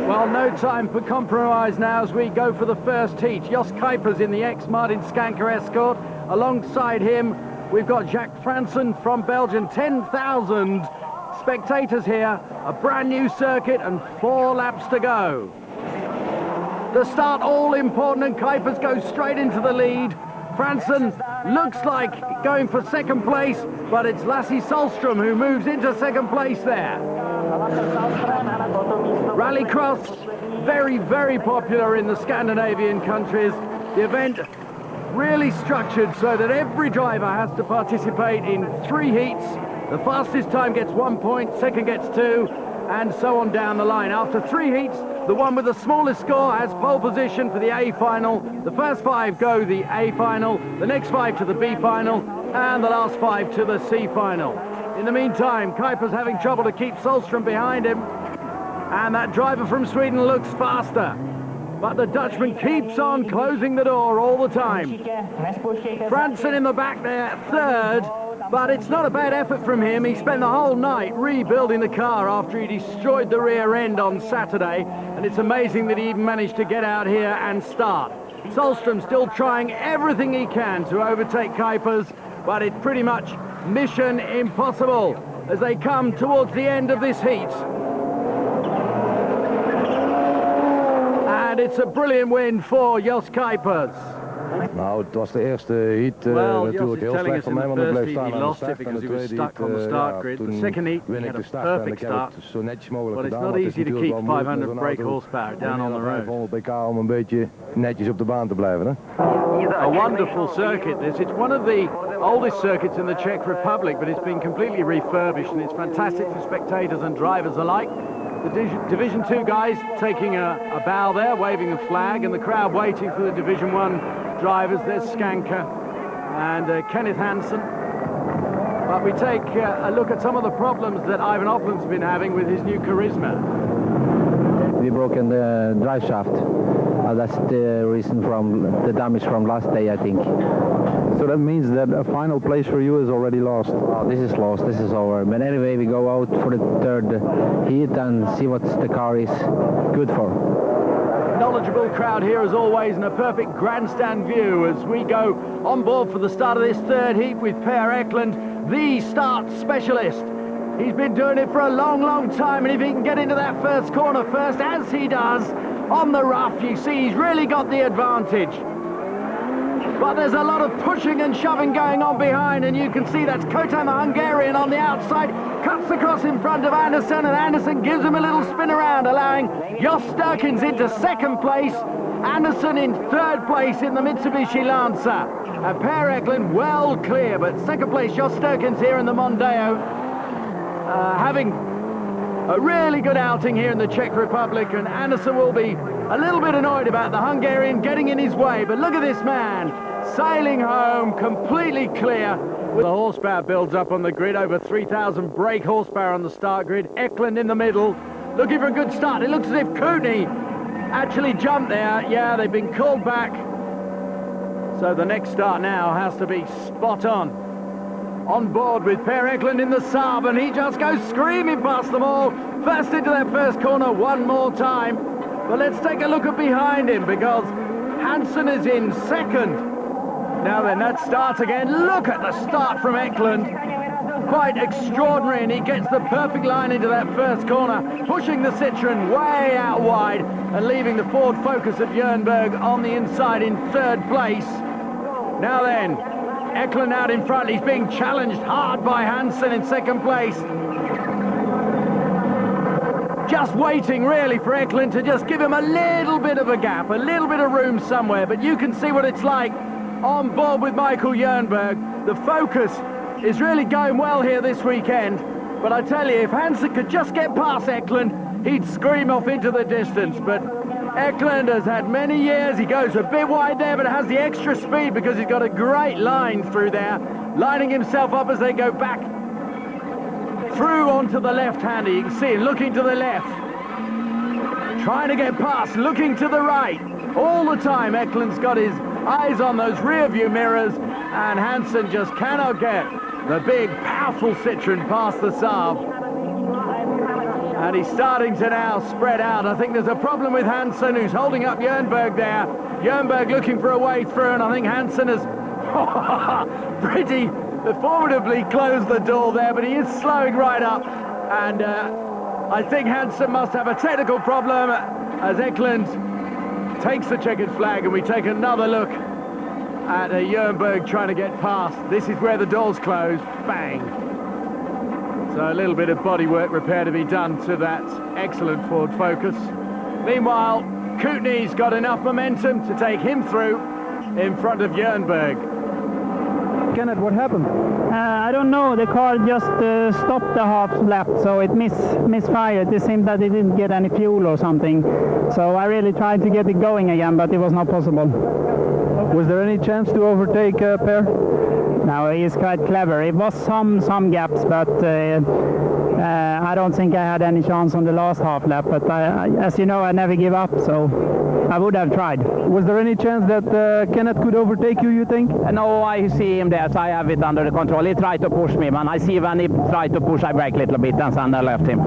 Well, no time for compromise now as we go for the first heat. Jacques Kuypers in the ex-Martin Skanker Escort. Alongside him, we've got Jacques Franssen from Belgium. 10,000 spectators here, a brand new circuit and 4 laps to go. The start all important and Kuypers goes straight into the lead. Franssen looks like going for second place, but it's Lasse Sallstrom who moves into second place there. Rallycross, very, very popular in the Scandinavian countries. The event really structured so that every driver has to participate in 3 heats. The fastest time gets 1 point, second gets 2, and so on down the line. After 3 heats, the one with the smallest score has pole position for the A final. The first 5 go the A final, the next 5 to the B final, and the last 5 to the C final. In the meantime, Kuypers having trouble to keep Sallstrom behind him, and that driver from Sweden looks faster. But the Dutchman keeps on closing the door all the time. Franssen in the back there, third, but it's not a bad effort from him. He spent the whole night rebuilding the car after he destroyed the rear end on Saturday, and it's amazing that he even managed to get out here and start. Sallstrom still trying everything he can to overtake Kuypers, but it's pretty much mission impossible as they come towards the end of this heat. And it's a brilliant win for Jacques Kuypers. Nou, het was de eerste heat natuurlijk heel slecht voor mij, want ik bleef staan aan de start. En de tweede heat, toen win ik de start en ik heb het zo netjes mogelijk gedaan. But it's not easy to keep 500 brake horsepower down on the road. 500 pk om een beetje netjes op de baan te blijven. Hè? A wonderful circuit this. It's one of the oldest circuits in the Czech Republic, but it's been completely refurbished and it's fantastic for spectators and drivers alike. The Division 2 guys taking a bow there, waving the flag, and the crowd waiting for the Division 1 drivers. There's Skanker and Kenneth Hansen. But we take a look at some of the problems that Eivind Opland's been having with his new Charisma. We broken the drive shaft. That's the reason from the damage from last day, I think. So that means that a final place for you is already lost. Oh, this is lost, this is over. But anyway, we go out for the third heat and see what the car is good for. Knowledgeable crowd here as always, and a perfect grandstand view as we go on board for the start of this third heat with Per Eklund, the start specialist. He's been doing it for a long, long time, and if he can get into that first corner first, as he does, on the rough, you see he's really got the advantage. But there's a lot of pushing and shoving going on behind, and you can see that's Koutny, the Hungarian, on the outside, cuts across in front of Anderson, and Anderson gives him a little spin around, allowing Jacques into second place, Anderson in third place in the Mitsubishi Lancer. And Per Eklund well clear, but second place Jacques here in the Mondeo, having a really good outing here in the Czech Republic, and Anderson will be a little bit annoyed about the Hungarian getting in his way, but look at this man, sailing home, completely clear. The horsepower builds up on the grid, over 3,000 brake horsepower on the start grid. Eklund in the middle, looking for a good start. It looks as if Koutny actually jumped there. Yeah, they've been called back. So the next start now has to be spot on. On board with Per Eklund in the Saab, and he just goes screaming past them all. First into that first corner one more time. But let's take a look at behind him, because Hansen is in second. Now then, that start again. Look at the start from Eklund. Quite extraordinary, and he gets the perfect line into that first corner, pushing the Citroen way out wide and leaving the Ford Focus at Jernberg on the inside in third place. Now then, Eklund out in front. He's being challenged hard by Hansen in second place. Just waiting really for Eklund to just give him a little bit of a gap, a little bit of room somewhere, but you can see what it's like on board with Michael Jernberg. The Focus is really going well here this weekend, but I tell you, if Hansen could just get past Eklund, he'd scream off into the distance. But Eklund has had many years. He goes a bit wide there, but has the extra speed because he's got a great line through there, lining himself up as they go back through onto the left-hander. You can see him looking to the left, trying to get past, looking to the right. All the time Eklund's got his eyes on those rear view mirrors, and Hansen just cannot get the big powerful Citroen past the Saab. And he's starting to now spread out. I think there's a problem with Hansen, who's holding up Jernberg there. Jernberg looking for a way through, and I think Hansen has pretty formidably closed the door there, but he is slowing right up. And I think Hansen must have a technical problem as Eklund takes the checkered flag, and we take another look at Jernberg trying to get past. This is where the doors close. Bang! So a little bit of bodywork repair to be done to that excellent forward focus. Meanwhile, Koutny's got enough momentum to take him through in front of Jernberg. Kenneth, what happened? I don't know. The car just stopped the half lap, so it misfired. It seemed that it didn't get any fuel or something. So I really tried to get it going again, but it was not possible. Was there any chance to overtake Per? No, he is quite clever. It was some gaps, but I don't think I had any chance on the last half lap. But as you know, I never give up, so I would have tried. Was there any chance that Kenneth could overtake you, you think? No, I see him there, so I have it under control. He tried to push me, but I see when he tried to push, I brake a little bit, and then I left him.